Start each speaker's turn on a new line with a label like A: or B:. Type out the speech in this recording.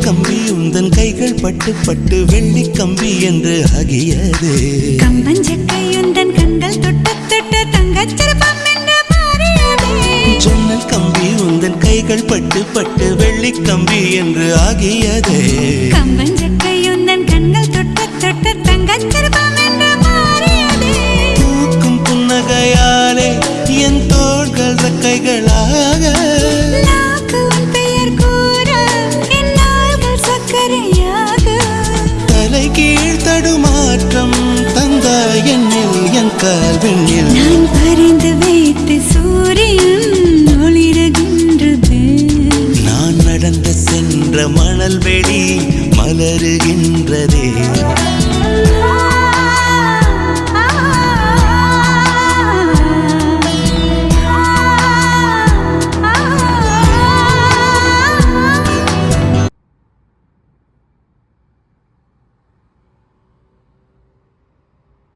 A: கம்பி உந்தன் கைகள் பட்டு பட்டு வெள்ளி கம்பி என்று ஆகியது.
B: கம்பஞ்சக்கை உந்தன் கண்கள் தொட்டு தொட்டு தங்கச்சிற்பம் என்று மாறியது.
A: ஜன்னல் கம்பி உந்தன் கைகள் பட்டு பட்டு வெள்ளி கம்பி என்று ஆகியது.
B: கம்பஞ்சக்கை உந்தன் கண்கள் தொட்டு தொட்டு தங்கச்சிற்பம் என்று மாறியது.
A: பூக்கும் புன்னகையாலே என் தோள்கள் ரெக்கைகளாக,
B: நாக்கு உன் பெயர் கூற என் நாள்கள் சர்க்கரையாக.
A: தலை கீழ் தடுமாற்றம் தந்தாய் என்னில் என் கால்வெண்ணில்.
B: நான் பறிந்து வைத்து சூரியன் ஒளிருகின்றது.
A: நான் நடந்து சென்ற மணல் வெளி மலருகின்றதே.